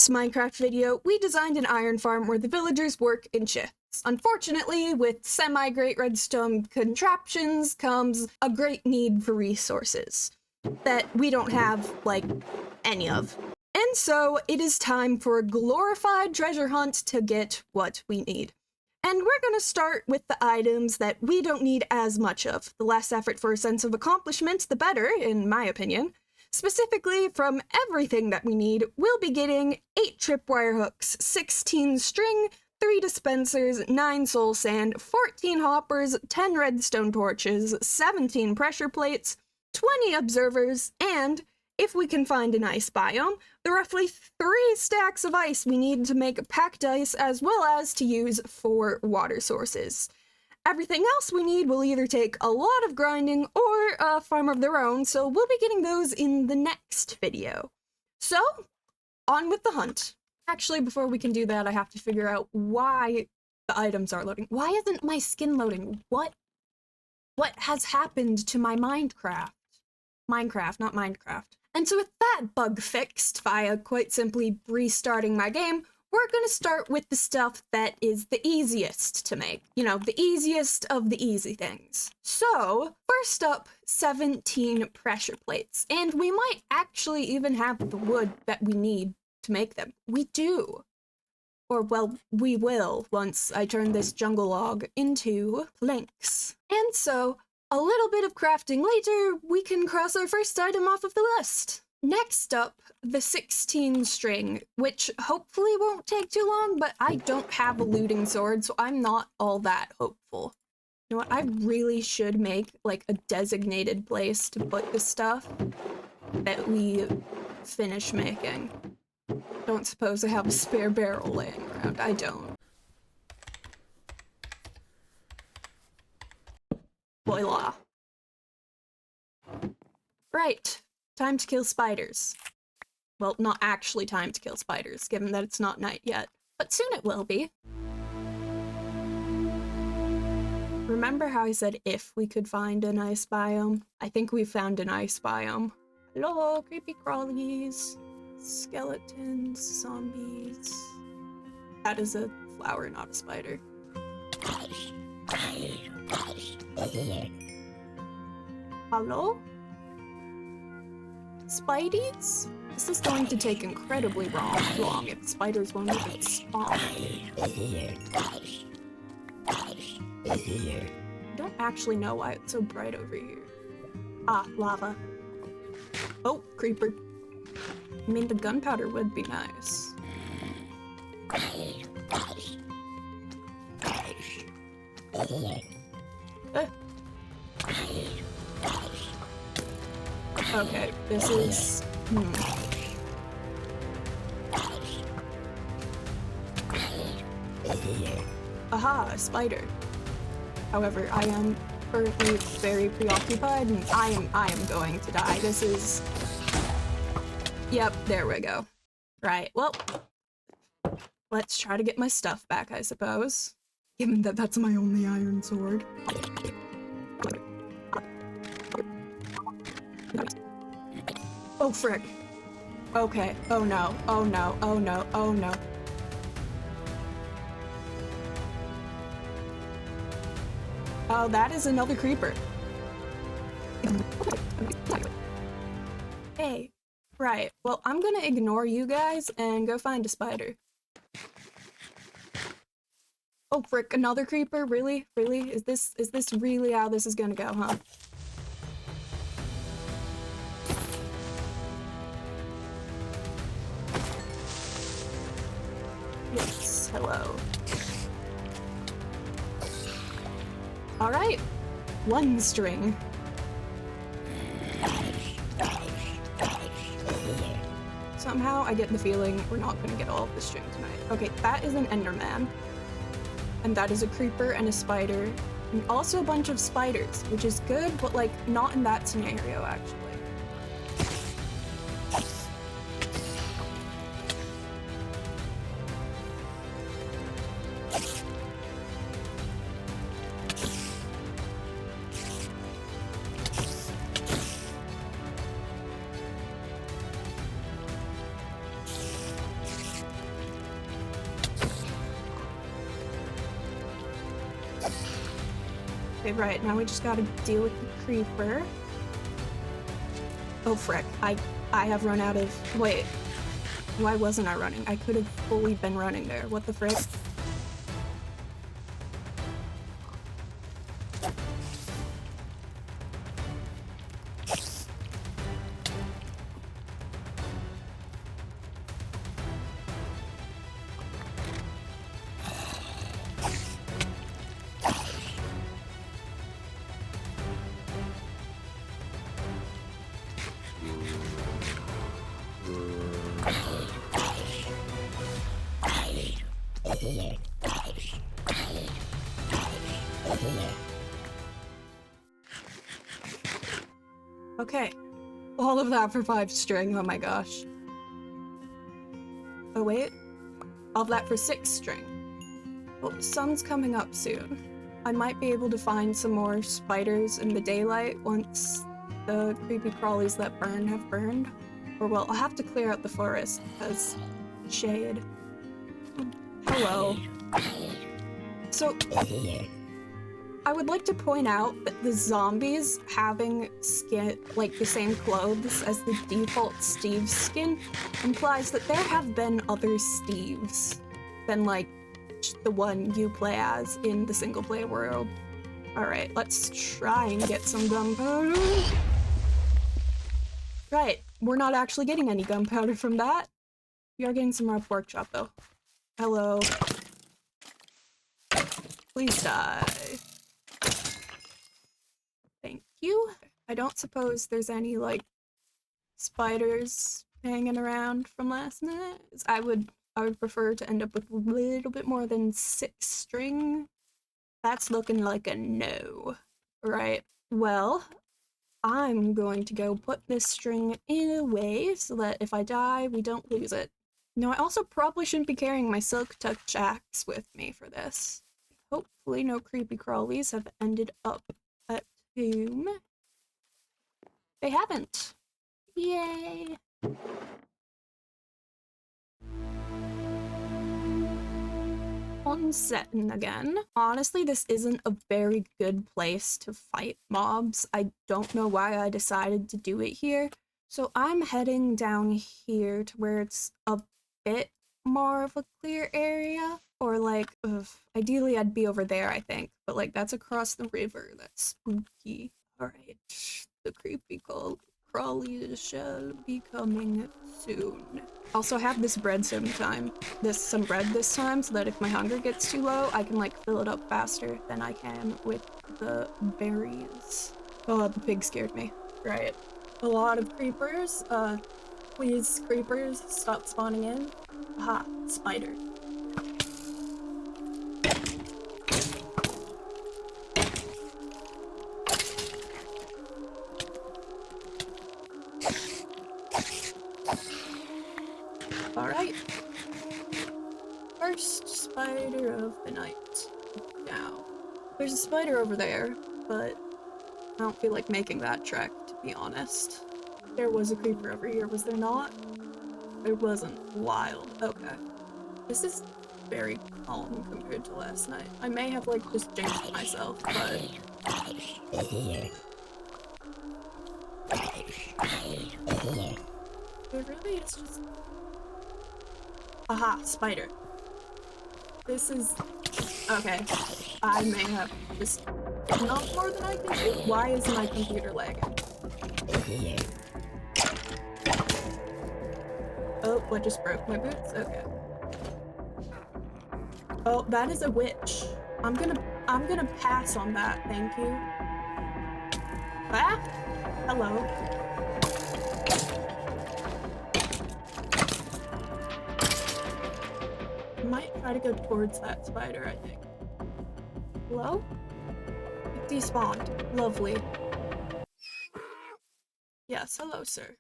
last Minecraft video, we designed an iron farm where the villagers work in shifts. Unfortunately, with semi-great redstone contraptions comes a great need for resources that we don't have, like, any of. And so, it is time for a glorified treasure hunt to get what we need. And we're gonna start with the items that we don't need as much of. The less effort for a sense of accomplishment, the better, in my opinion. Specifically, from everything that we need, we'll be getting 8 tripwire hooks, 16 string, 3 dispensers, 9 soul sand, 14 hoppers, 10 redstone torches, 17 pressure plates, 20 observers, and, if we can find an ice biome, the roughly 3 stacks of ice we need to make packed ice as well as to use for water sources. Everything else we need will either take a lot of grinding or a farm of their own, so we'll be getting those in the next video. So, on with the hunt. Actually, before we can do that, I have to figure out why the items are loading. Why isn't my skin loading? What has happened to my Minecraft? Minecraft, not Minecraft. And so with that bug fixed via quite simply restarting my game, we're gonna start with the stuff that is the easiest to make. You know, the easiest of the easy things. So, first up, 17 pressure plates. And we might actually even have the wood that we need to make them. We do. Or, well, we will once I turn this jungle log into planks. And so, a little bit of crafting later, we can cross our first item off of the list. Next up, the 16 string, which hopefully won't take too long, but I don't have a looting sword, so I'm not all that hopeful. You know what, I really should make, like, a designated place to put the stuff that we finish making. Don't suppose I have a spare barrel laying around. I don't. Voila. Right. Time to kill spiders. Well, not actually time to kill spiders, given that it's not night yet. But soon it will be. Remember how I said if we could find an ice biome? I think we found an ice biome. Hello, creepy crawlies. Skeletons, zombies. That is a flower, not a spider. Hello? Spideys? This is going to take incredibly long if spiders won't even spawn. I don't actually know why it's so bright over here. Ah, lava. Oh, creeper. I mean, the gunpowder would be nice. Okay, this is... Aha, a spider. However, I am currently very preoccupied and I am going to die. This is... Yep, there we go. Right, well, let's try to get my stuff back, I suppose. Given that that's my only iron sword. Oh, frick. Okay. Oh no. Oh no. Oh no. Oh no. Oh, that is another creeper. Hey. Right. Well, I'm gonna ignore you guys and go find a spider. Oh, frick. Another creeper? Really? Really? Is this really how this is gonna go, huh? Yes, hello. Alright, 1 string. Somehow I get the feeling we're not gonna get all of the string tonight. Okay, that is an Enderman. And that is a creeper and a spider. And also a bunch of spiders, which is good, but like, not in that scenario, actually. Okay, right, now we just gotta deal with the creeper. Oh frick, I have run out of... Wait. Why wasn't I running? I could have fully been running there. What the frick? Okay. All of that for 5 string, oh my gosh. Oh wait. All of that for 6 string. Well, the sun's coming up soon. I might be able to find some more spiders in the daylight once the creepy crawlies that burn have burned. Or well, I'll have to clear out the forest because shade. Hello. So, I would like to point out that the zombies having skin, like the same clothes as the default Steve skin, implies that there have been other Steves than like the one you play as in the single player world. Alright, let's try and get some gunpowder. Right, we're not actually getting any gunpowder from that. We are getting some raw pork chop though. Hello. Please die. Thank you. I don't suppose there's any, like, spiders hanging around from last night. I would prefer to end up with a little bit more than 6 string. That's looking like a no. Right. Well, I'm going to go put this string in a way so that if I die, we don't lose it. No, I also probably shouldn't be carrying my silk touch axe with me for this. Hopefully no creepy crawlies have ended up at home. They haven't. Yay! On setting again. Honestly, this isn't a very good place to fight mobs. I don't know why I decided to do it here. So I'm heading down here to where it's a bit more of a clear area. Or like, ideally I'd be over there, I think. But like, that's across the river. That's spooky. Alright, the creepy crawlies shall be coming soon. Also have this bread some bread this time, so that if my hunger gets too low, I can like fill it up faster than I can with the berries. Oh, the pig scared me. Right. A lot of creepers. Please, creepers, stop spawning in. Aha, spider. Alright. First spider of the night. Now, there's a spider over there, but I don't feel like making that trek, to be honest. There was a creeper over here, was there not? There wasn't. Wild. Okay. This is very calm compared to last night. I may have, like, just jinxed myself, but... It really is just... Aha, spider. This is... Okay. I may have just not more than I can do. Why is my computer lagging? Oh, what just broke my boots? Okay. Oh, that is a witch. I'm gonna pass on that, thank you. Ah! Hello. Might try to go towards that spider, I think. Hello? It despawned. Lovely. Yes, hello, sir.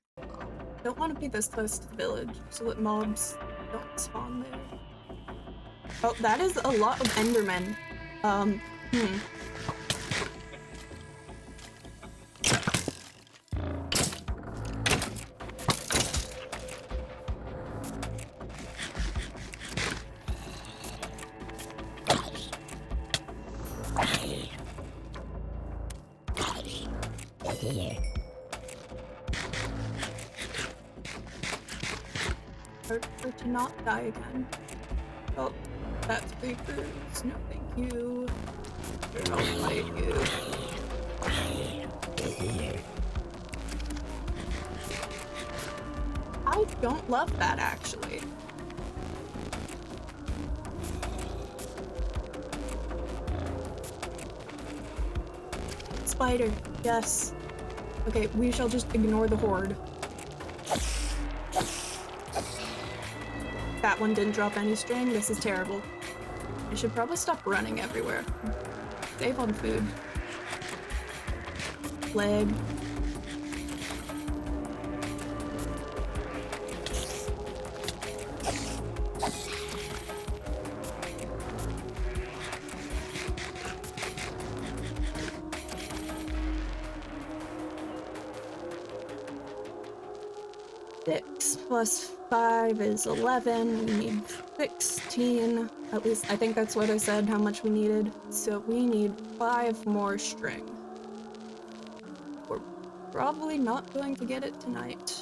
Don't want to be this close to the village, so that mobs don't spawn there. Oh, that is a lot of Endermen. Or to not die again. Oh, that's creepers. No, thank you. I'll fight you. I don't love that, actually. Spider, yes. Okay, we shall just ignore the horde. That one didn't drop any string. This is terrible. I should probably stop running everywhere. Save on food. Leg. Six plus 5 is 11. We need 16. At least I think that's what I said, how much we needed. So we need 5 more string. We're probably not going to get it tonight,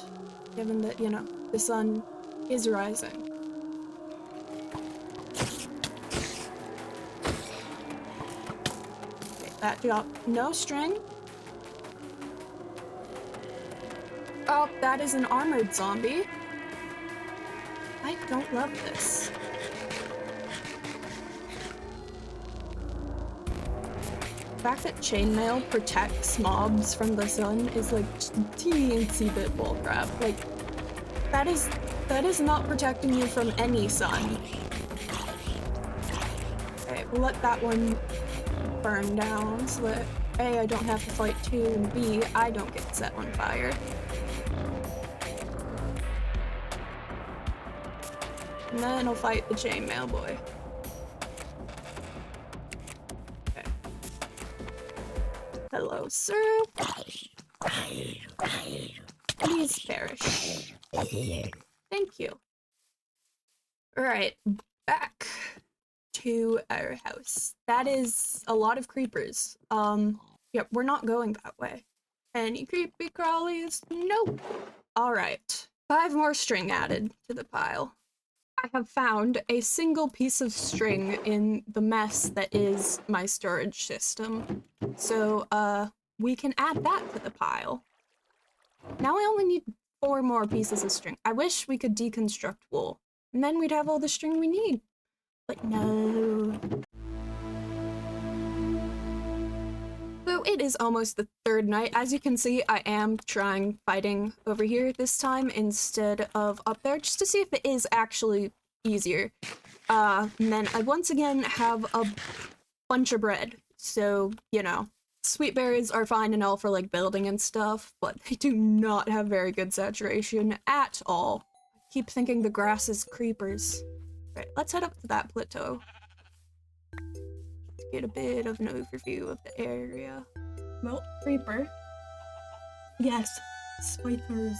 given that, you know, the sun is rising. Okay, that got no string. Oh, that is an armored zombie. I don't love this. The fact that chainmail protects mobs from the sun is like teensy bit bullcrap. Like, that is not protecting you from any sun. Okay, we'll let that one burn down so that A, I don't have to fight 2, and B, I don't get set on fire. And then I'll fight the chainmail boy. Okay. Hello, sir. Please perish. Thank you. Alright, back to our house. That is a lot of creepers. Yep, we're not going that way. Any creepy crawlies? Nope. Alright. 5 more string added to the pile. I have found a single piece of string in the mess that is my storage system. So, we can add that to the pile. Now I only need 4 more pieces of string. I wish we could deconstruct wool, and then we'd have all the string we need. But no. So it is almost the 3rd night. As you can see, I am trying fighting over here this time instead of up there, just to see if it is actually easier. And then I once again have a bunch of bread. So, you know, sweet berries are fine and all for like building and stuff, but they do not have very good saturation at all. I keep thinking the grass is creepers. Right, let's head up to that plateau. Get a bit of an overview of the area. Well, creeper. Yes, spiders.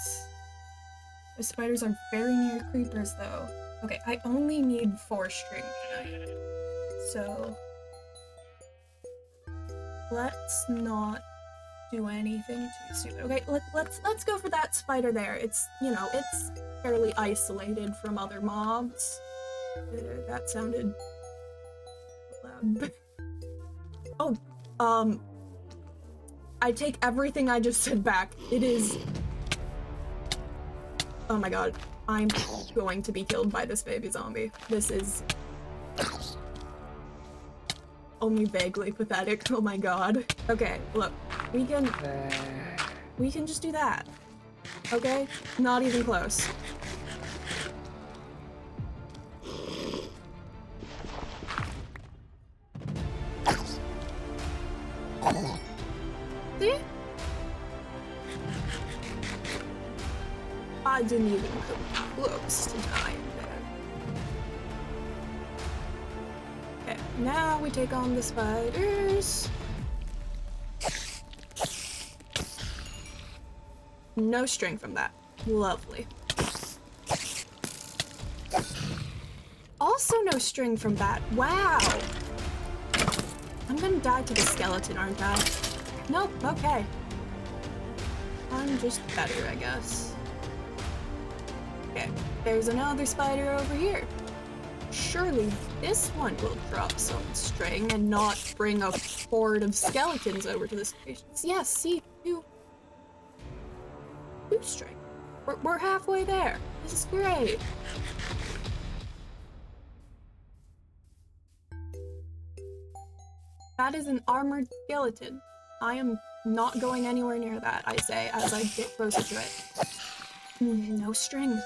The spiders are very near creepers, though. Okay, I only need 4 string tonight. So let's not do anything too stupid. Okay, let's go for that spider there. It's, you know, it's fairly isolated from other mobs. That sounded loud. Oh, I take everything I just said back. It is... Oh my god. I'm going to be killed by this baby zombie. This is... only vaguely pathetic. Oh my god. Okay, look. We can just do that. Okay? Not even close. See? I didn't even come close to dying there. Okay, now we take on the spiders. No string from that. Lovely. Also no string from that. Wow! I'm gonna die to the skeleton, aren't I? Nope, okay. I'm just better, I guess. Okay, there's another spider over here. Surely this one will drop some string and not bring a horde of skeletons over to this location. Yes, see, two string. We're halfway there. This is great. That is an armored skeleton. I am not going anywhere near that, I say, as I get closer to it. No string.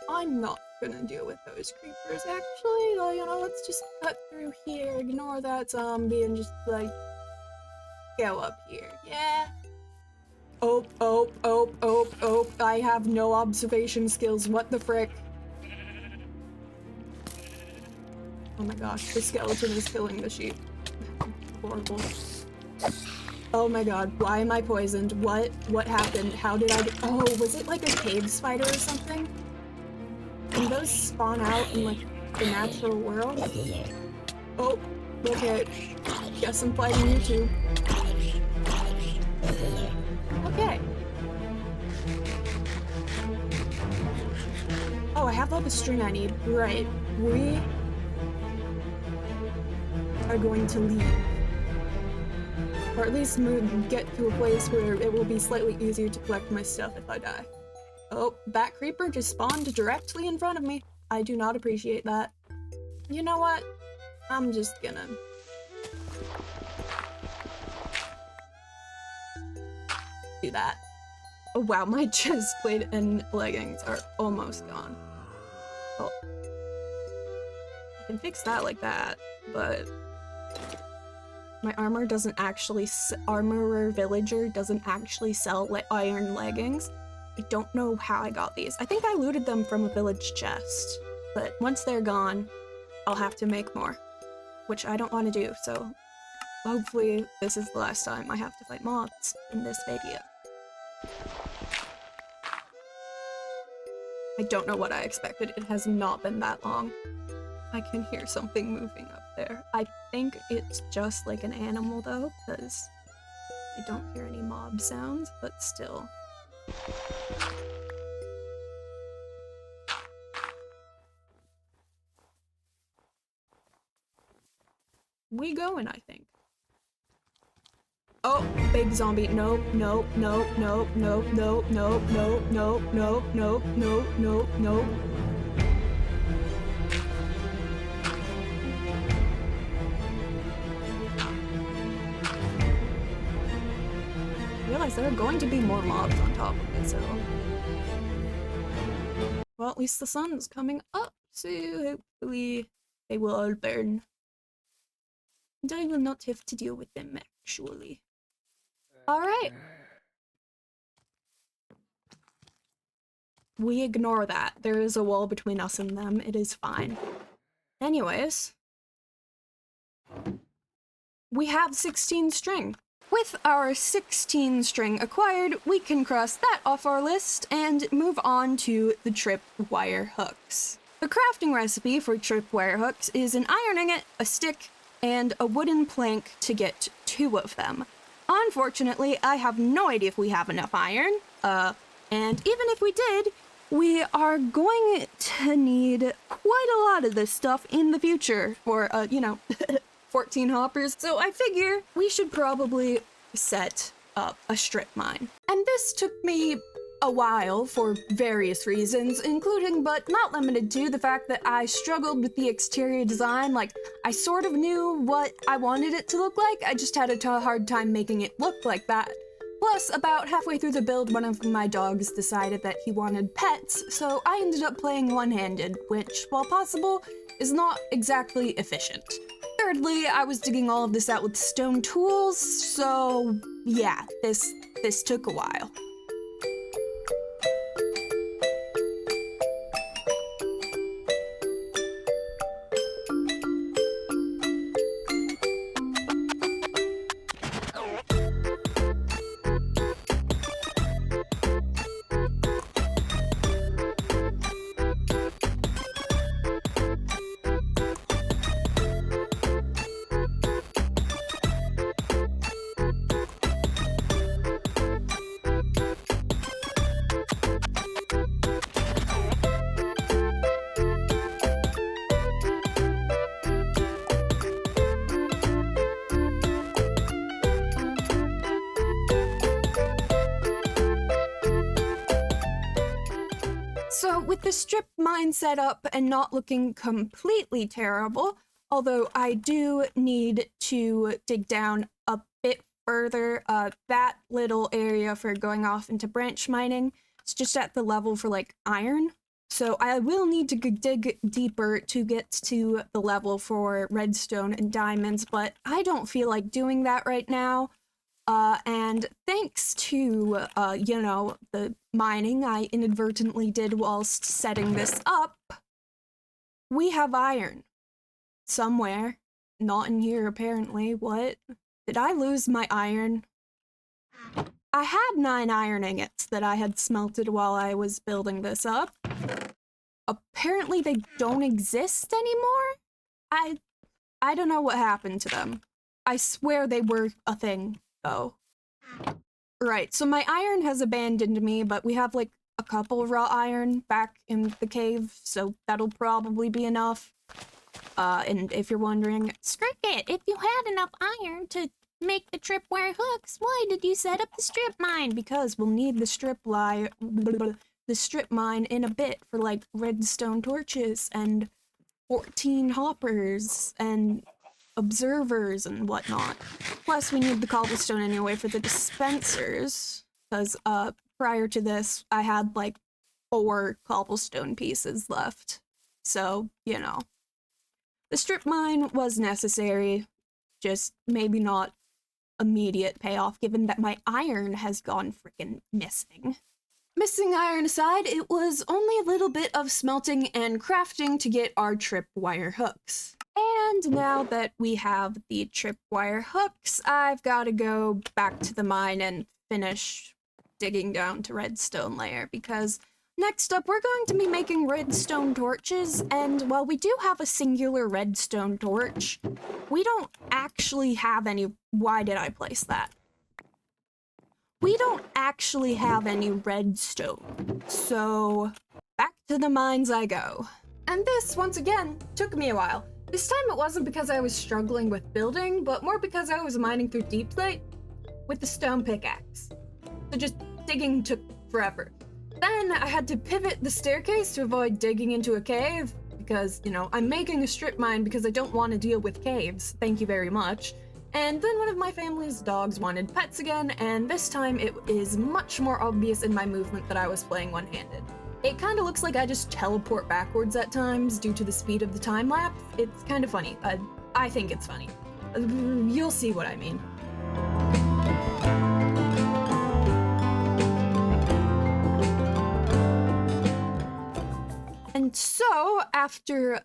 I'm not gonna deal with those creepers, actually. Like, you know, let's just cut through here, ignore that zombie, and just, like, go up here, yeah? Oh, I have no observation skills, what the frick? Oh my gosh, the skeleton is killing the sheep. Horrible. Oh my god, why am I poisoned? What happened? How did I get— oh, was it like a cave spider or something? Can those spawn out in, like, the natural world? Oh, okay. Guess I'm fighting you too. Okay. Oh, I have all the string I need. Right. We are going to leave. Or at least get to a place where it will be slightly easier to collect my stuff if I die. Oh, that creeper just spawned directly in front of me. I do not appreciate that. You know what? I'm just gonna... do that. Oh wow, my chest plate and leggings are almost gone. Oh. I can fix that like that, but... my armor doesn't actually Armorer Villager doesn't actually sell iron leggings. I don't know how I got these. I think I looted them from a village chest, but once they're gone, I'll have to make more, which I don't want to do, so hopefully this is the last time I have to fight mobs in this video. I don't know what I expected. It has not been that long. I can hear something moving up there. I think it's just like an animal though, because I don't hear any mob sounds, but still. We going, I think. Oh, big zombie. No, no, no, no, no, no, no, no, no, no, no, no, no, no. I realized there are going to be more mobs on top of this hill. Well, at least the sun's coming up, so hopefully they will all burn. And I will not have to deal with them, actually. Alright. We ignore that. There is a wall between us and them. It is fine. Anyways. We have 16 string. With our 16 string acquired, we can cross that off our list and move on to the tripwire hooks. The crafting recipe for tripwire hooks is an iron ingot, a stick, and a wooden plank to get 2 of them. Unfortunately, I have no idea if we have enough iron, and even if we did, we are going to need quite a lot of this stuff in the future for, you know, 14 hoppers, so I figure we should probably set up a strip mine. And this took me a while for various reasons, including but not limited to the fact that I struggled with the exterior design. Like, I sort of knew what I wanted it to look like, I just had a hard time making it look like that. Plus, about halfway through the build, one of my dogs decided that he wanted pets, so I ended up playing one-handed, which, while possible, is not exactly efficient. Thirdly, I was digging all of this out with stone tools, so yeah, this took a while. with the strip mine set up and not looking completely terrible, although I do need to dig down a bit further, that little area for going off into branch mining is just at the level for, like, iron. So I will need to dig deeper to get to the level for redstone and diamonds, but I don't feel like doing that right now. And thanks to, you know, the mining I inadvertently did whilst setting this up, we have iron. Somewhere. Not in here, apparently. What? Did I lose my iron? I had 9 iron ingots that I had smelted while I was building this up. Apparently they don't exist anymore? I don't know what happened to them. I swear they were a thing, though. Right, so my iron has abandoned me, but we have, like, a couple raw iron back in the cave, so that'll probably be enough. And if you're wondering, Cricket, if you had enough iron to make the tripwire hooks, why did you set up the strip mine? Because we'll need the strip mine in a bit for, like, redstone torches and 14 hoppers and observers and whatnot. Plus, we need the cobblestone anyway for the dispensers, because prior to this, I had, like, 4 cobblestone pieces left. So, you know. The strip mine was necessary, just maybe not immediate payoff, given that my iron has gone freaking missing. Missing iron aside, it was only a little bit of smelting and crafting to get our tripwire hooks. And now that we have the tripwire hooks, I've got to go back to the mine and finish digging down to redstone layer, because next up we're going to be making redstone torches, and while we do have a singular redstone torch, we don't actually have any— why did I place that? We don't actually have any redstone, so back to the mines I go. And this, once again, took me a while. This time it wasn't because I was struggling with building, but more because I was mining through deep slate with the stone pickaxe. So just digging took forever. Then I had to pivot the staircase to avoid digging into a cave, because, you know, I'm making a strip mine because I don't want to deal with caves, thank you very much. And then one of my family's dogs wanted pets again, and this time it is much more obvious in my movement that I was playing one-handed. It kind of looks like I just teleport backwards at times due to the speed of the time lapse. It's kind of funny. I think it's funny. You'll see what I mean. And so, after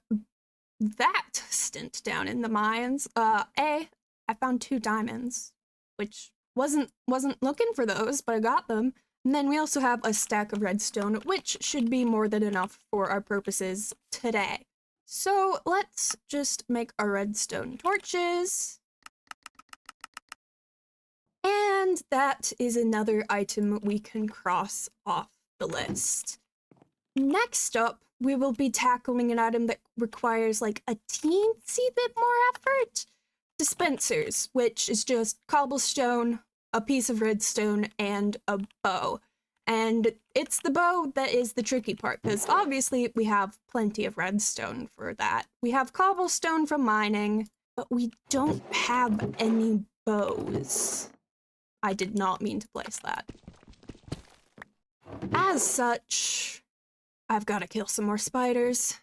that stint down in the mines, I found 2 diamonds, which wasn't looking for those, but I got them. And then we also have a stack of redstone, which should be more than enough for our purposes today. So let's just make our redstone torches. And that is another item we can cross off the list. Next up, we will be tackling an item that requires like a teensy bit more effort. Dispensers, which is just cobblestone, a piece of redstone, and a bow. And it's the bow that is the tricky part, because obviously we have plenty of redstone for that. We have cobblestone from mining, but we don't have any bows. I did not mean to place that. As such, I've got to kill some more spiders.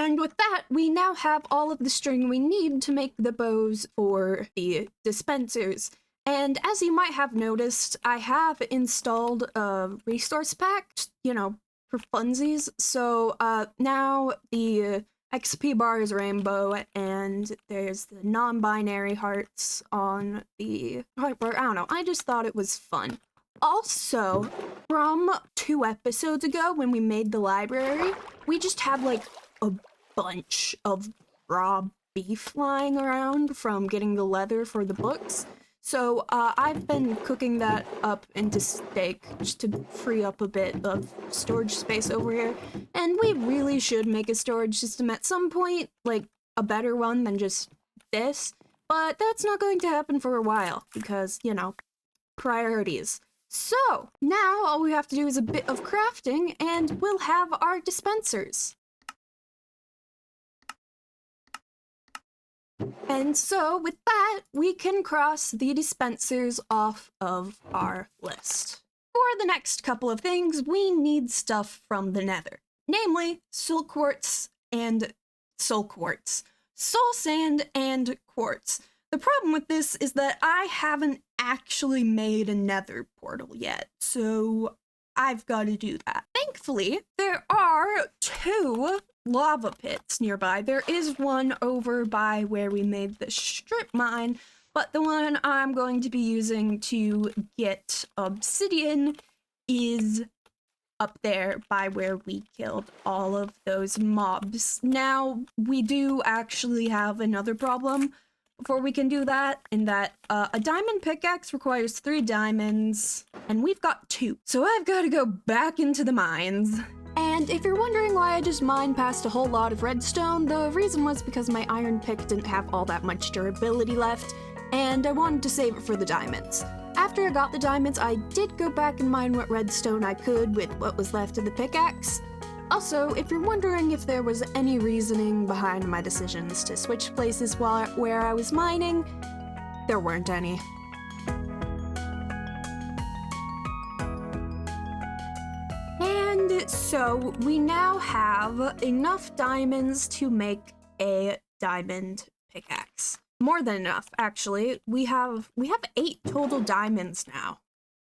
And with that, we now have all of the string we need to make the bows for the dispensers. And as you might have noticed, I have installed a resource pack, you know, for funsies. So now the XP bar is rainbow, and there's the non-binary hearts on the heart bar. I don't know, I just thought it was fun. Also, from 2 episodes ago when we made the library, we just had like a bunch of raw beef lying around from getting the leather for the books. So I've been cooking that up into steak just to free up a bit of storage space over here. And we really should make a storage system at some point, like a better one than just this. But that's not going to happen for a while because, you know, priorities. So now all we have to do is a bit of crafting and we'll have our dispensers. And so with that, we can cross the dispensers off of our list. For the next couple of things, we need stuff from the nether. Namely, soul quartz and soul quartz. Soul sand and quartz. The problem with this is that I haven't actually made a nether portal yet, so I've got to do that. Thankfully, there are 2 lava pits nearby. There is one over by where we made the strip mine, but the one I'm going to be using to get obsidian is up there by where we killed all of those mobs. Now, we do actually have another problem before we can do that, in that a diamond pickaxe requires 3 diamonds, and we've got 2. So I've got to go back into the mines. And if you're wondering why I just mined past a whole lot of redstone, the reason was because my iron pick didn't have all that much durability left, and I wanted to save it for the diamonds. After I got the diamonds, I did go back and mine what redstone I could with what was left of the pickaxe. Also, if you're wondering if there was any reasoning behind my decisions to switch places where I was mining, there weren't any. And so we now have enough diamonds to make a diamond pickaxe. More than enough, actually. We have 8 total diamonds now.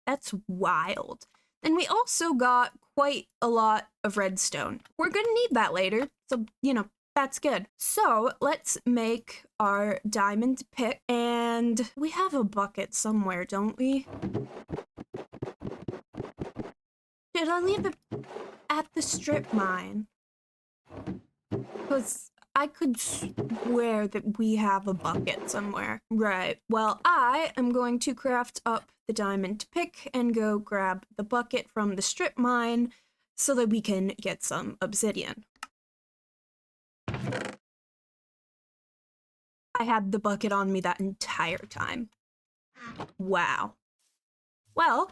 That's wild. And we also got quite a lot of redstone. We're gonna need that later, so, you know, that's good. So let's make our diamond pick, and we have a bucket somewhere, don't we? Did I leave it at the strip mine? Because I could swear that we have a bucket somewhere. Right, well, I am going to craft up the diamond pick and go grab the bucket from the strip mine so that we can get some obsidian. I had the bucket on me that entire time. Wow. Well,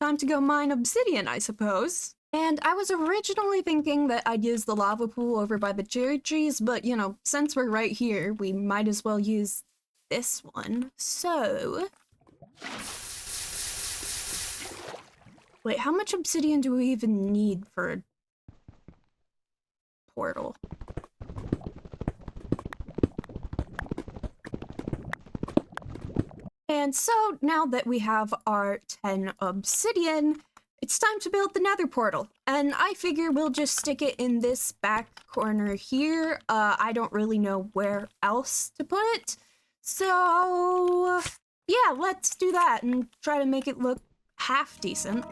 time to go mine obsidian, I suppose. And I was originally thinking that I'd use the lava pool over by the cherry trees, but, you know, since we're right here, we might as well use this one. So... wait, how much obsidian do we even need for a portal? And so, now that we have our 10 obsidian, it's time to build the nether portal. And I figure we'll just stick it in this back corner here. I don't really know where else to put it. So, yeah, let's do that and try to make it look half decent.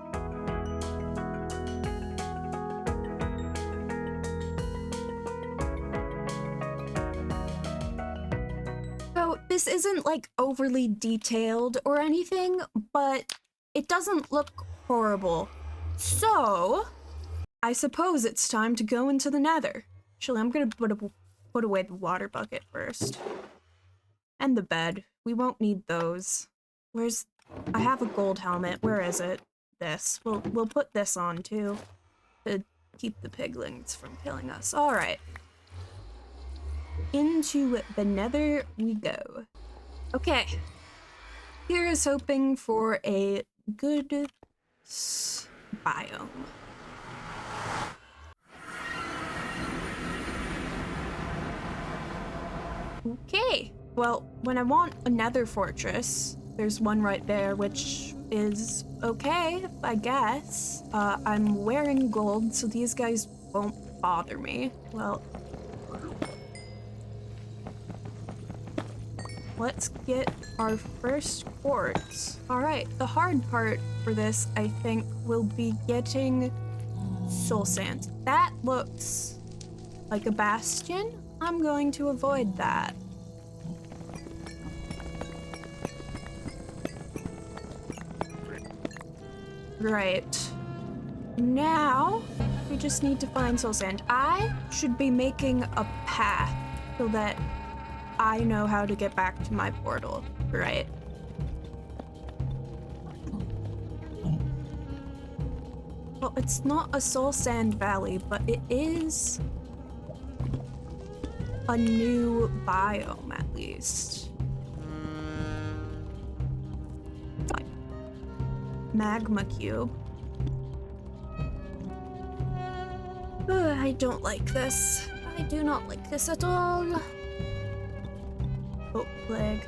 So this isn't like overly detailed or anything, but it doesn't look horrible. So I suppose it's time to go into the nether. Actually, I'm gonna put away the water bucket first. And the bed. We won't need those. I have a gold helmet. Where is it? This. We'll put this on too to keep the piglings from killing us. All right. Into the nether we go. Okay. Here is hoping for a good biome. Okay. Well, when I want a nether fortress, there's one right there, which is okay, I guess. I'm wearing gold, so these guys won't bother me. Well, let's get our first quartz. All right, the hard part for this, I think, will be getting soul sand. That looks like a bastion. I'm going to avoid that. Right. Now, we just need to find soul sand. I should be making a path so that I know how to get back to my portal, right? Well, it's not a soul sand valley, but it is a new biome, at least. Magma cube. Ugh, I don't like this. I do not like this at all. Oh, plague.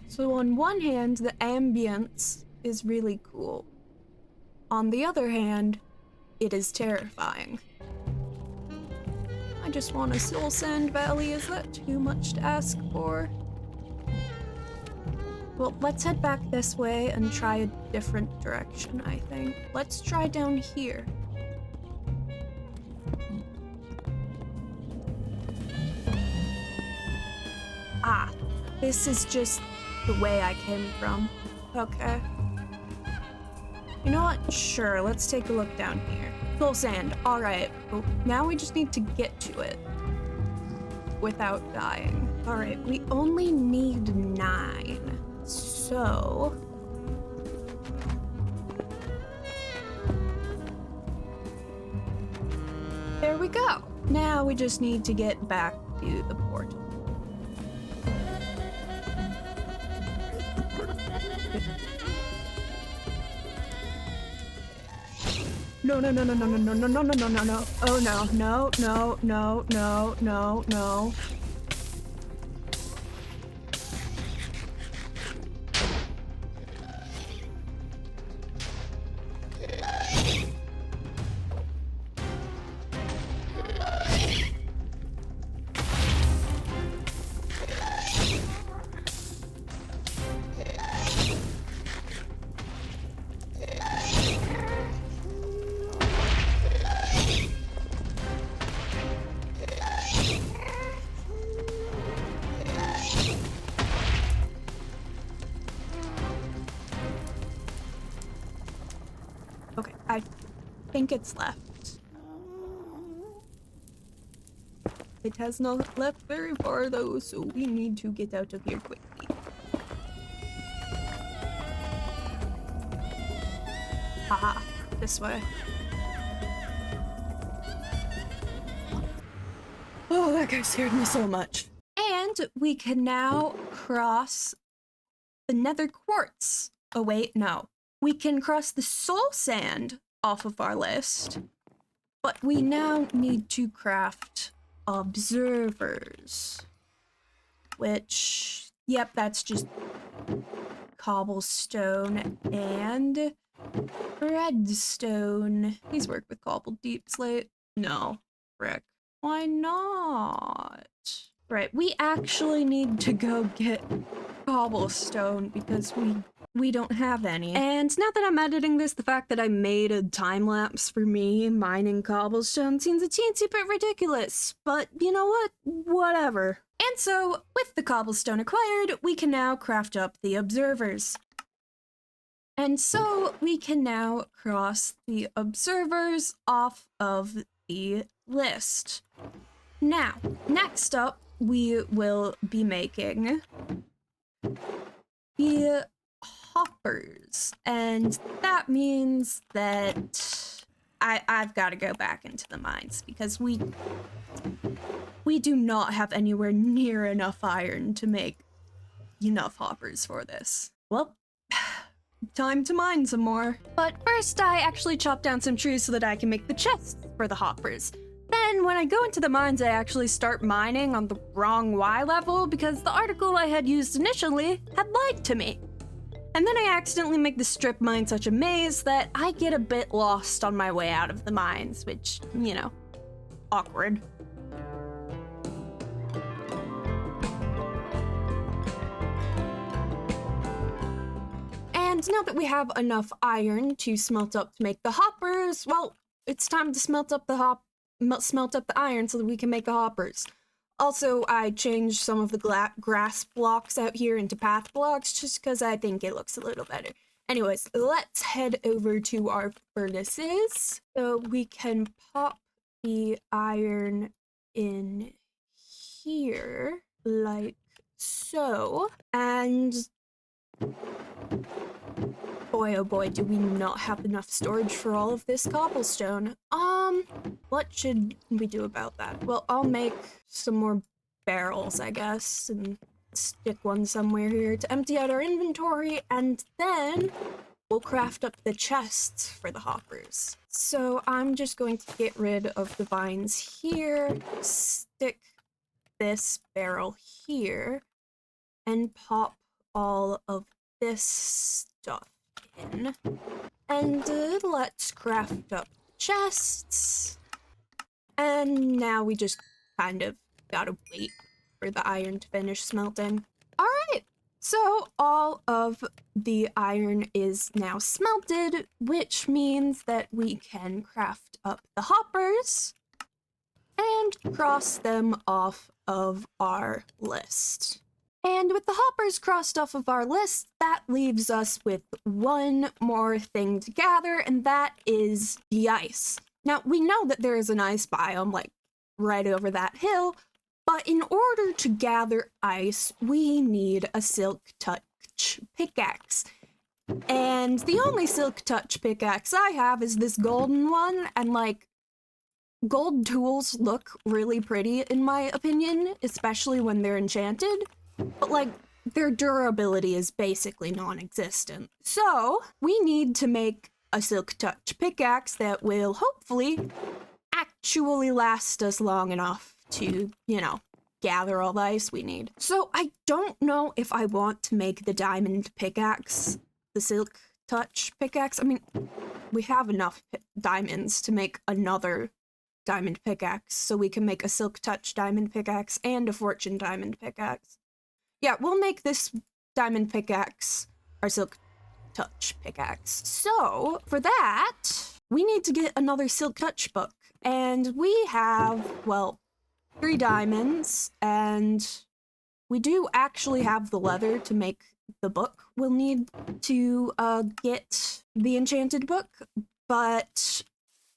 So on one hand, the ambience is really cool. On the other hand, it is terrifying. I just want a soul sand valley. Is that too much to ask for? Well, let's head back this way and try a different direction, I think. Let's try down here. Ah, this is just the way I came from. Okay. You know what? Sure, let's take a look down here. Soul sand, all right. Well, now we just need to get to it without dying. All right, we only need 9. So... there we go. Now we just need to get back to the portal. No, no, no, no, no, no, no, no, no, no, no, no, no. Oh no, no, no, no, no, no, no. Okay, I think it's left. It has not left very far though, so we need to get out of here quickly. Haha, this way. Oh, that guy scared me so much. And we can now cross the nether quartz. Oh wait, no. We can cross the soul sand off of our list, but we now need to craft observers, which, yep, that's just cobblestone and redstone. Please work with cobbled deep slate. No, frick. Why not? Right, we actually need to go get cobblestone because we don't have any. And now that I'm editing this, the fact that I made a time lapse for me mining cobblestone seems a teensy bit ridiculous, but you know what? Whatever. And so, with the cobblestone acquired, we can now craft up the observers. And so, we can now cross the observers off of the list. Now, next up, we will be making the hoppers, and that means that I've got to go back into the mines because we do not have anywhere near enough iron to make enough hoppers for this. Well, time to mine some more. But first I actually chopped down some trees so that I can make the chests for the hoppers. Then then when I go into the mines, I actually start mining on the wrong Y level because the article I had used initially had lied to me. And then I accidentally make the strip mine such a maze that I get a bit lost on my way out of the mines, which, you know, awkward. And now that we have enough iron to smelt up to make the hoppers, well, it's time to smelt up the iron so that we can make the hoppers. Also, I changed some of the grass blocks out here into path blocks just because I think it looks a little better. Anyways, let's head over to our furnaces so we can pop the iron in here like so. And boy, oh boy, do we not have enough storage for all of this cobblestone. What should we do about that? Well, I'll make some more barrels, I guess, and stick one somewhere here to empty out our inventory, and then we'll craft up the chests for the hoppers. So I'm just going to get rid of the vines here, stick this barrel here, and pop all of this stuff in. And let's craft up chests. And now we just kind of gotta wait for the iron to finish smelting. Alright, so all of the iron is now smelted, which means that we can craft up the hoppers and cross them off of our list. And with the hoppers crossed off of our list, that leaves us with one more thing to gather, and that is the ice. Now, we know that there is an ice biome, like, right over that hill, but in order to gather ice, we need a Silk Touch pickaxe. And the only Silk Touch pickaxe I have is this golden one, and, like, gold tools look really pretty, in my opinion, especially when they're enchanted. But, like, their durability is basically non-existent. So, we need to make a Silk Touch pickaxe that will hopefully actually last us long enough to, you know, gather all the ice we need. So, I don't know if I want to make the diamond pickaxe the Silk Touch pickaxe. I mean, we have enough diamonds to make another diamond pickaxe, so we can make a Silk Touch diamond pickaxe and a Fortune diamond pickaxe. Yeah, we'll make this diamond pickaxe our Silk Touch pickaxe. So, for that, we need to get another Silk Touch book. And we have, well, 3 diamonds, and we do actually have the leather to make the book. We'll need to get the enchanted book, but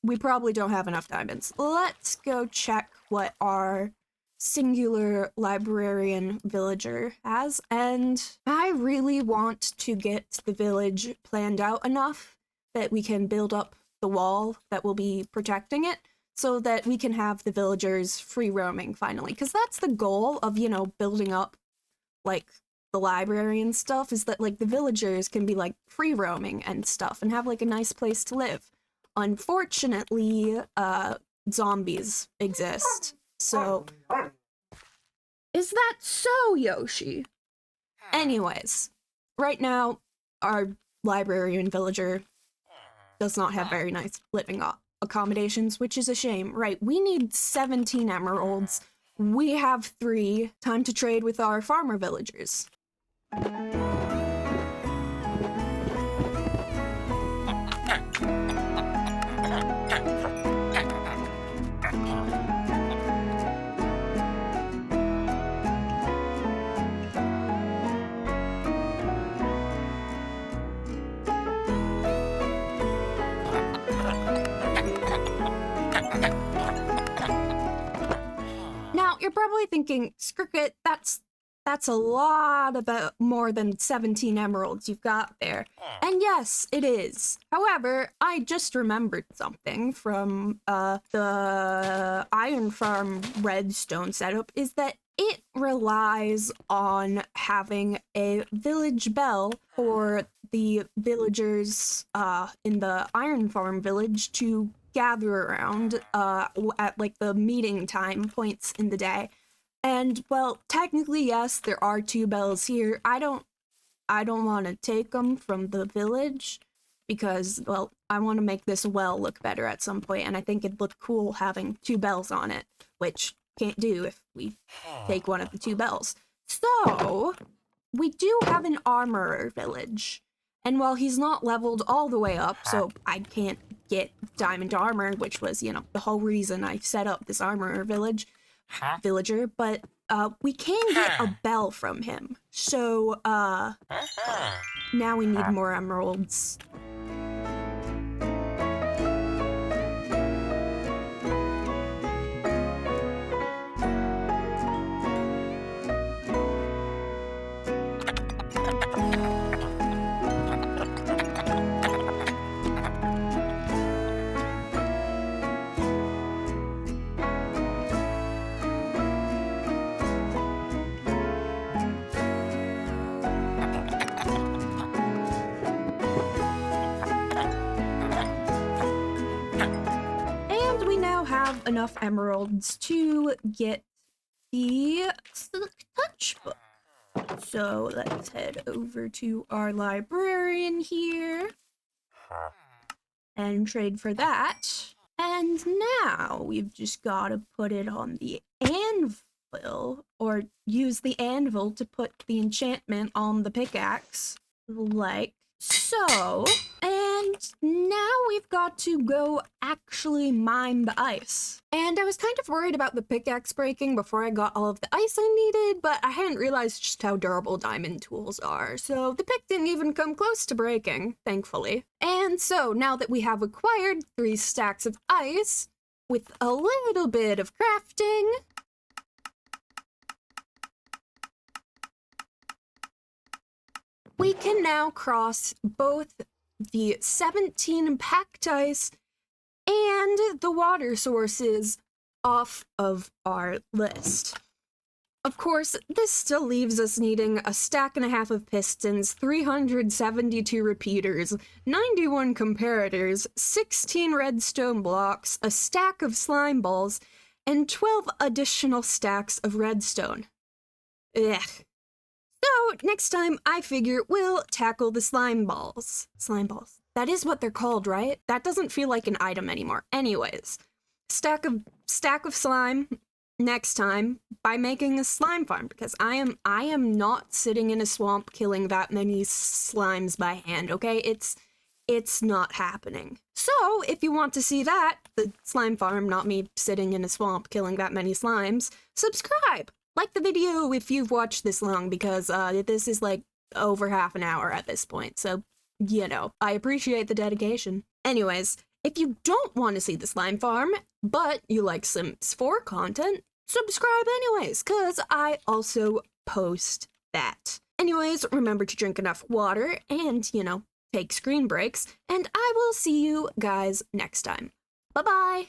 we probably don't have enough diamonds. Let's go check what our singular librarian villager has, and I really want to get the village planned out enough that we can build up the wall that will be protecting it so that we can have the villagers free roaming finally, because that's the goal of, you know, building up like the library and stuff, is that like the villagers can be like free roaming and stuff and have like a nice place to live. Unfortunately, zombies exist. So, is that so, Yoshi? Anyways, right now, our librarian villager does not have very nice living accommodations, which is a shame. Right, we need 17 emeralds. We have 3. Time to trade with our farmer villagers. Now, you're probably thinking, Skirkit, that's a lot about more than 17 emeralds you've got there. And yes, it is. However, I just remembered something from the Iron Farm redstone setup, is that it relies on having a village bell for the villagers in the Iron Farm village to gather around at like the meeting time points in the day. And well, technically yes, there are 2 bells here. I don't want to take them from the village because, well, I want to make this well look better at some point, and I think it'd look cool having 2 bells on it, which can't do if we take one of the 2 bells. So, we do have an armorer village, and while he's not leveled all the way up, so I can't get diamond armor, which was, you know, the whole reason I set up this armorer villager, but we can get a bell from him. So, now we need more emeralds. Have enough emeralds to get the Silk Touch book. So let's head over to our librarian here and trade for that. And now we've just got to put it on the anvil, or use the anvil to put the enchantment on the pickaxe, like so. And now we've got to go actually mine the ice. And I was kind of worried about the pickaxe breaking before I got all of the ice I needed, but I hadn't realized just how durable diamond tools are, so the pick didn't even come close to breaking, thankfully. And so now that we have acquired 3 stacks of ice, with a little bit of crafting, we can now cross both the 17 packed ice and the water sources off of our list. Of course, this still leaves us needing a stack and a half of pistons, 372 repeaters, 91 comparators, 16 redstone blocks, a stack of slime balls, and 12 additional stacks of redstone. Ugh. So, next time, I figure we'll tackle the slime balls. Slime balls. That is what they're called, right? That doesn't feel like an item anymore. Anyways, stack of slime next time by making a slime farm, because I am not sitting in a swamp killing that many slimes by hand, okay? It's not happening. So, if you want to see that, the slime farm, not me sitting in a swamp killing that many slimes, subscribe! Like the video if you've watched this long, because this is like over half an hour at this point, so, you know, I appreciate the dedication. Anyways, if you don't want to see the slime farm, but you like Sims 4 content, subscribe anyways, because I also post that. Anyways, remember to drink enough water and, you know, take screen breaks, and I will see you guys next time. Bye-bye!